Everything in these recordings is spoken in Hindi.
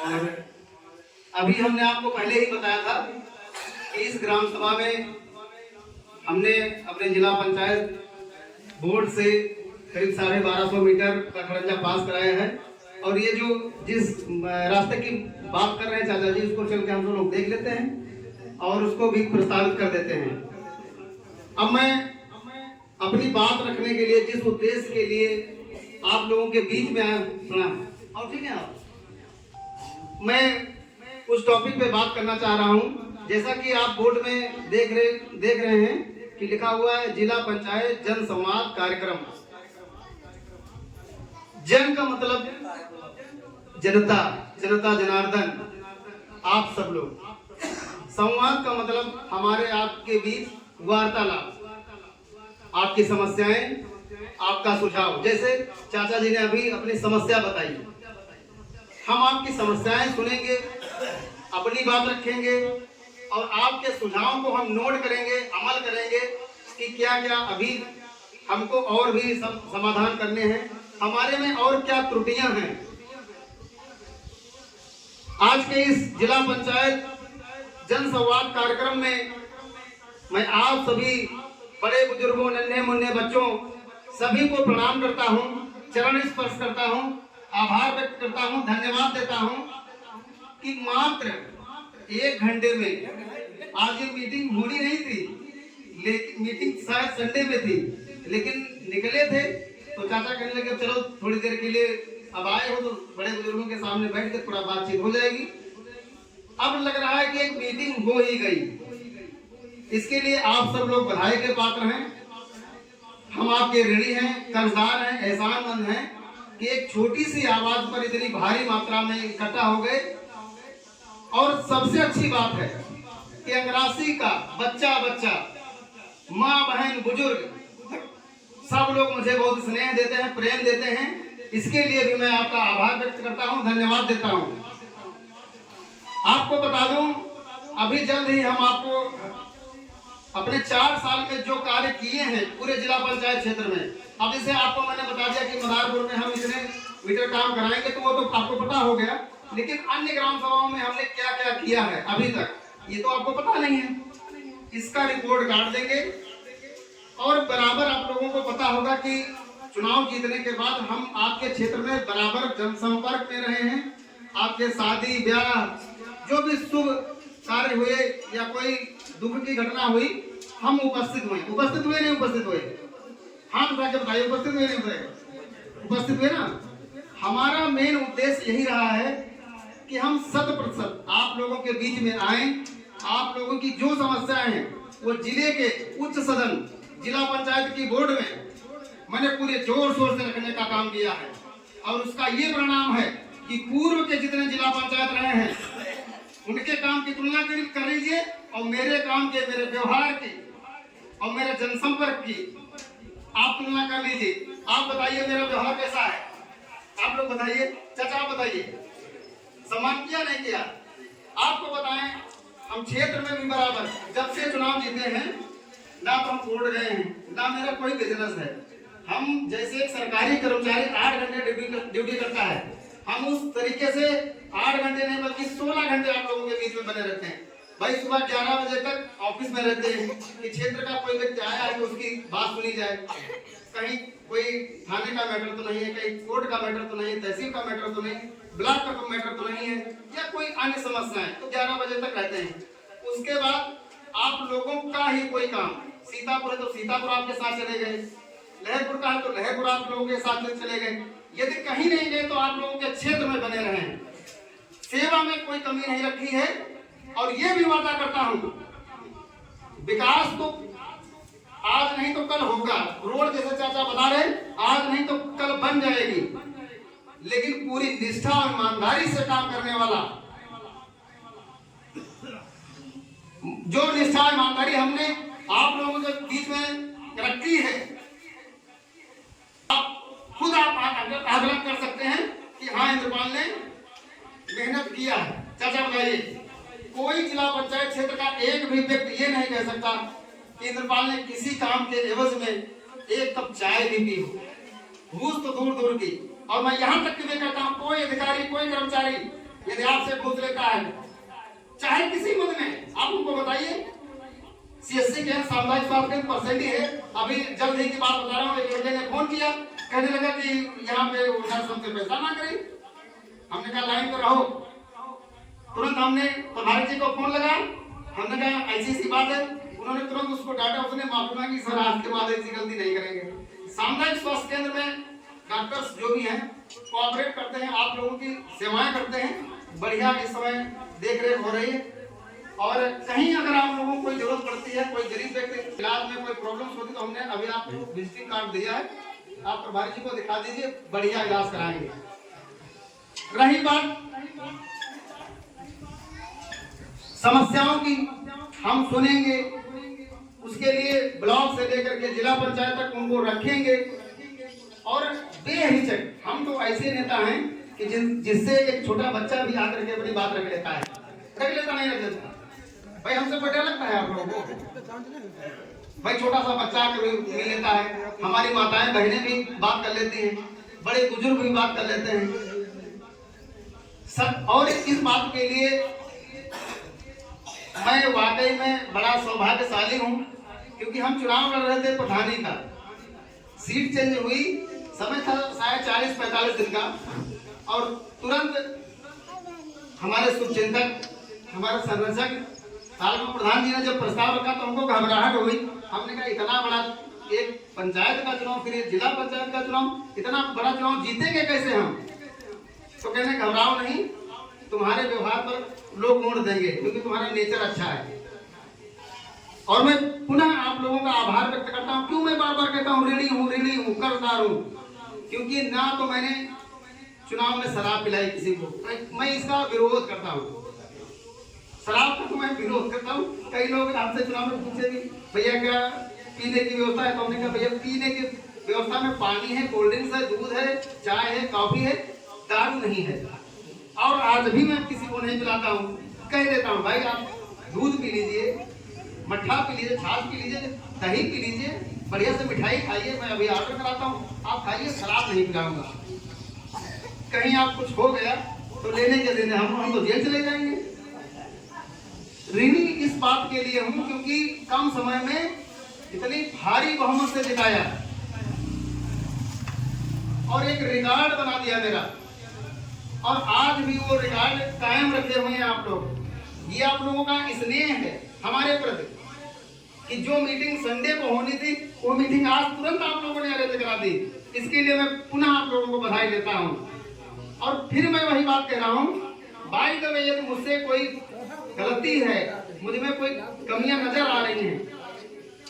और अभी हमने आपको पहले ही बताया था कि इस ग्राम सभा में हमने अपने जिला पंचायत बोर्ड से करीब 1250 मीटर का खरंजा पास कराया है। और ये जो जिस रास्ते की बात कर रहे हैं चाचा जी, उसको चल के हम लोग देख लेते हैं और उसको भी प्रस्तावित कर देते हैं। अब मैं अपनी बात रखने के लिए, जिस उद्देश्य के लिए आप लोगों के बीच में आया सुना, और ठीक है आप, मैं उस टॉपिक पे बात करना चाह रहा हूं। जैसा कि आप बोर्ड में देख रहे हैं कि लिखा हुआ है जिला पंचायत जन संवाद कार्यक्रम। जन का मतलब जनता, जनता जनार्दन, आप सब लोग। संवाद का मतलब हमारे आपके बीच वार्तालाप, आपकी समस्याएं, आपका सुझाव। जैसे चाचा जी ने अभी अपनी समस्या बताई, हम आपकी समस्याएं सुनेंगे, अपनी बात रखेंगे और आपके सुझावों को हम नोट करेंगे, अमल करेंगे कि क्या क्या अभी हमको और भी समाधान करने हैं, हमारे में और क्या त्रुटियां हैं। आज के इस जिला पंचायत जन संवाद कार्यक्रम में मैं आप सभी बड़े बुजुर्गों, नन्हे मुन्ने बच्चों सभी को प्रणाम करता हूं, चरण स्पर्श करता हूं, आभार व्यक्त करता हूं, धन्यवाद देता हूं कि मात्र 1 घंटे में, आज ये मीटिंग होनी नहीं थी, लेकिन मीटिंग शायद संडे में थी, लेकिन निकले थे तो चाचा कहने लगे चलो थोड़ी देर के लिए अब आए हो तो बड़े बुजुर्गों के सामने बैठ कर थोड़ा बातचीत हो जाएगी। अब लग रहा है कि एक मीटिंग हो ही गई। इसके लिए आप सब लोग बधाई के पात्र हैं। हम आपके ऋणी हैं, कर्जदार हैं, एहसानमंद हैं कि एक छोटी सी आवाज पर इतनी भारी मात्रा में इकट्ठा हो गए। और सबसे अच्छी बात है कि अंगरासी का बच्चा बच्चा, माँ बहन, बुजुर्ग सब लोग मुझे बहुत स्नेह देते हैं, प्रेम देते हैं। इसके लिए भी मैं आपका आभार व्यक्त करता हूं, धन्यवाद देता हूं। आपको बता दूं, अभी जल्द ही हम आपको अपने 4 साल में जो कार्य किए हैं पूरे जिला पंचायत क्षेत्र में, अब जैसे आपको मैंने बता दिया कि मदारपुर में हम इतने मीटर काम कराएंगे तो वो तो आपको पता हो गया, लेकिन अन्य ग्राम सभाओं में हमने क्या क्या किया है अभी तक ये तो आपको पता नहीं है। इसका रिपोर्ट कार्ड देंगे और बराबर आप लोगों को पता होगा कि चुनाव जीतने के बाद हम आपके क्षेत्र में बराबर जनसंपर्क में रहे हैं। आपके शादी ब्याह जो भी शुभ कार्य हुए या कोई दुख की घटना हुई, हम उपस्थित हुए। उपस्थित हुए नहीं उपस्थित हुए? हाथ उठा के बताइए, उपस्थित हुए नहीं हुए? उपस्थित हुए ना। हमारा मेन उद्देश्य यही रहा है कि हम 100% आप लोगों के बीच में आए। आप लोगों की जो समस्याएं हैं वो जिले के उच्च सदन जिला पंचायत की बोर्ड में मैंने पूरे जोर शोर से रखने का काम किया है। और उसका ये परिणाम है कि पूर्व के जितने जिला पंचायत रहे हैं उनके काम की तुलना कर लीजिए और मेरे काम के, मेरे व्यवहार की और मेरे जनसंपर्क की आप तुलना कर लीजिए। आप बताइए मेरा व्यवहार कैसा है? आप लोग बताइए, चाचा आप बताइए, सम्मान किया नहीं किया? आपको बताएं, हम क्षेत्र में भी बराबर जब से चुनाव जीते हैं, ना तो हम वोट गए हैं, ना मेरा कोई बिजनेस है। हम जैसे एक सरकारी कर्मचारी 8 घंटे ड्यूटी करता है, हम उस तरीके से 8 घंटे नहीं बल्कि 16 घंटे आप लोगों के बीच में बने रहते हैं। भाई सुबह 11 बजे तक ऑफिस में रहते हैं कि क्षेत्र का कोई व्यक्ति आया है तो उसकी बात सुनी जाए। कहीं कोई थाने का मैटर तो नहीं है, कहीं कोर्ट का मैटर तो नहीं है, तहसील का मैटर तो नहीं, ब्लॉक का मैटर तो नहीं है, या कोई अन्य समस्या है तो 11 बजे तक रहते हैं। उसके बाद आप लोगों का ही कोई काम, सीतापुर है तो सीतापुर आपके साथ चले गए, लहरपुर का है तो लहरपुर आप लोगों के साथ चले गए। यदि कहीं नहीं गए तो आप लोगों के क्षेत्र में बने रहे हैं। सेवा में कोई कमी नहीं रखी है। और ये भी वादा करता हूं, विकास तो आज नहीं तो कल होगा। रोड जैसे चाचा बता रहे, आज नहीं तो कल बन जाएगी, लेकिन पूरी निष्ठा और ईमानदारी से काम करने वाला, जो निष्ठा ईमानदारी हमने आप लोगों के बीच में रखी है, आप खुद आकलन कर सकते हैं कि हाँ इंद्रपाल ने मेहनत किया है। चाचा बताइए, कोई जिला पंचायत क्षेत्र का एक भी व्यक्ति ये नहीं कह सकता कि इंद्रपाल ने किसी काम के एवज में एक कप चाय भी पी हो। घूस तो दूर दूर की। और मैं यहाँ तक भी कहता हूँ, कोई अधिकारी, कोई कर्मचारी यदि आपसे घूस लेता है, चाहे किसी मद में, आप उनको बताइए। सीएससी के सामुदायिक स्वास्थ्य केंद्र परसेंटी है। अभी जल्द ही की बात बता रहा हूँ, एक लड़के ने फोन किया, कहने लगा कि यहाँ पे नर्स हमसे पैसा मांग रही। हमने कहा लाइन पर रहो। तुरंत हमने प्रभारी जी को फोन लगा, हमने कहा ऐसी बात है। उन्होंने तुरंत उसको डांटा, उसने माफी मांगी, सर आज के बाद ऐसी गलती नहीं करेंगे। सामुदायिक स्वास्थ्य केंद्र में डॉक्टर्स जो भी हैं कोऑपरेट करते हैं, आप लोगों की सेवाएं करते हैं। बढ़िया इस समय देख रेख हो रही है। और कहीं अगर आप लोगों को कोई जरूरत पड़ती है, कोई गरीब व्यक्ति इलाज में कोई प्रॉब्लम होती, तो हमने अभी आपको विजिटिंग कार्ड दिया है, आप प्रभारी जी को दिखा दीजिए, बढ़िया इलाज कराएंगे। रही बात समस्याओं की, हम सुनेंगे, उसके लिए ब्लॉक से लेकर के जिला पंचायत तक उनको रखेंगे। और बेहिचक, हम तो ऐसे नेता हैं कि जिससे एक छोटा बच्चा भी आकर के अपनी बात रख लेता है, रख लेता नहीं रख लेता। भाई हमसे बढ़िया लगता है आप लोगों को? भाई छोटा सा बच्चा कभी मिल लेता है, हमारी माताएं बहनें भी बात कर लेती हैं, बड़े बुजुर्ग भी बात कर लेते हैं सब। और इस बात के लिए मैं वाकई में बड़ा सौभाग्यशाली हूं, क्योंकि हम चुनाव लड़ रहे थे प्रधानी का, सीट चेंज हुई, समय था शायद 40-45 दिन का, और तुरंत हमारे शुभचिंतक, हमारे संरक्षक साल में प्रधान जी ने जब प्रस्ताव रखा तो हमको घबराहट हुई। हमने कहा इतना बड़ा एक पंचायत का चुनाव, फिर जिला पंचायत का चुनाव, इतना बड़ा चुनाव जीतेंगे कैसे हम? तो कहने घबराओ नहीं, तुम्हारे व्यवहार पर लोग वोट देंगे, क्योंकि तुम्हारा नेचर अच्छा है। और मैं पुनः आप लोगों का आभार व्यक्त करता हूँ। क्यों मैं बार बार कहता हूँ ऋणी हूँ, कर्जदार हूँ? क्योंकि ना तो मैंने चुनाव में शराब पिलाई किसी को, मैं इसका विरोध करता हूँ। शराब का तो मैं विरोध करता हूँ। कई लोग आपसे चुनाव में पूछे भी भैया क्या पीने की व्यवस्था है, तो हमने कहा भैया पीने की व्यवस्था में पानी है, कोल्ड ड्रिंक्स है, दूध है, चाय है, कॉफी है, दारू नहीं है। और आज भी मैं किसी को नहीं पिलाता हूँ, कह देता हूँ भाई आप दूध पी लीजिए, मट्ठा पी लीजिए, छाछ पी लीजिए, दही पी लीजिए, बढ़िया से मिठाई खाइए, मैं अभी ऑर्डर कराता हूँ, आप खाइए, शराब नहीं पिलाऊंगा। कहीं आप कुछ हो गया तो लेने के देने हम तो जेल चले जाएंगे। ऋणी इस बात के लिए हूं क्योंकि कम समय में इतनी भारी बहुमत से जिताया और एक रिकॉर्ड बना दिया मेरा, और आज भी वो रिकॉर्ड कायम रखे हुए हैं आप लोग। ये आप लोगों का स्नेह है हमारे प्रति कि जो मीटिंग संडे को होनी थी वो मीटिंग आज तुरंत आप लोगों ने अरेंज करा दी। इसके लिए मैं पुनः आप लोगों को बधाई देता हूं। और फिर मैं वही बात कह रहा हूं, बाई द वे यदि मुझसे कोई गलती है, मुझ में कोई कमियां नजर आ रही हैं,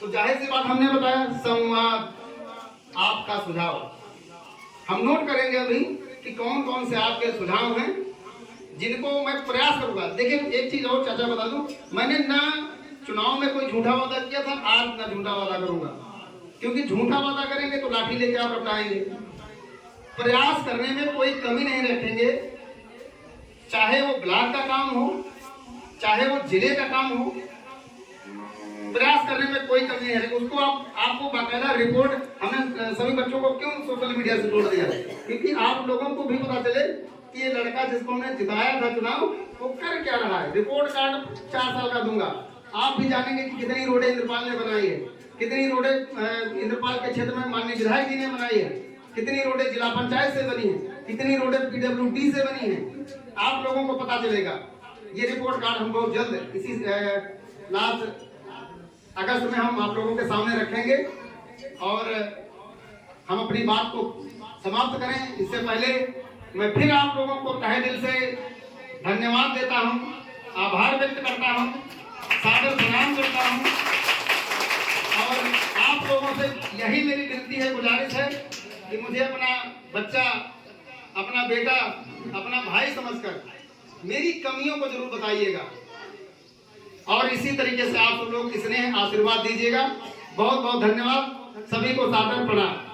तो जाहिर सी बात हमने बताया संवाद, आपका सुझाव हम नोट करेंगे अभी कि कौन कौन से आपके सुझाव हैं जिनको मैं प्रयास करूंगा। देखिए एक चीज और चाचा बता दूं, मैंने ना चुनाव में कोई झूठा वादा किया था, आज ना झूठा वादा करूंगा, क्योंकि झूठा वादा करेंगे तो लाठी लेके आप लपटाएंगे। प्रयास करने में कोई कमी नहीं रखेंगे, चाहे वो ब्लॉक का काम हो, चाहे वो जिले का काम हो, प्रयास करने में कोई कमी नहीं है। उसको आपको बाकायदा रिपोर्ट, हमने सभी बच्चों को क्यों सोशल मीडिया से जोड़ दिया, क्योंकि आप लोगों को भी पता चले कि ये लड़का जिसको हमने जिताया था चुनाव वो कर क्या रहा है। रिपोर्ट कार्ड 4 साल का दूंगा, आप भी जानेंगे कि कितनी रोडें इंद्रपाल ने बनाई है, कितनी रोडें इंद्रपाल के क्षेत्र में माननीय विधायक जी ने बनाई है, कितनी रोडें जिला पंचायत से बनी है, कितनी रोडें PWD से बनी है, आप लोगों को पता चलेगा। ये रिपोर्ट कार्ड हम बहुत जल्द इसी लास्ट अगस्त में हम आप लोगों के सामने रखेंगे और हम अपनी बात को समाप्त करें। इससे पहले मैं फिर आप लोगों को तहे दिल से धन्यवाद देता हूं, आभार व्यक्त करता हूं, सादर प्रणाम करता हूं, और आप लोगों से यही मेरी विनती है, गुजारिश है कि मुझे अपना बच्चा, अपना बेटा, अपना भाई समझकर मेरी कमियों को जरूर बताइएगा, और इसी तरीके से आप सब लोग स्नेह आशीर्वाद दीजिएगा। बहुत बहुत धन्यवाद, सभी को सादर प्रणाम।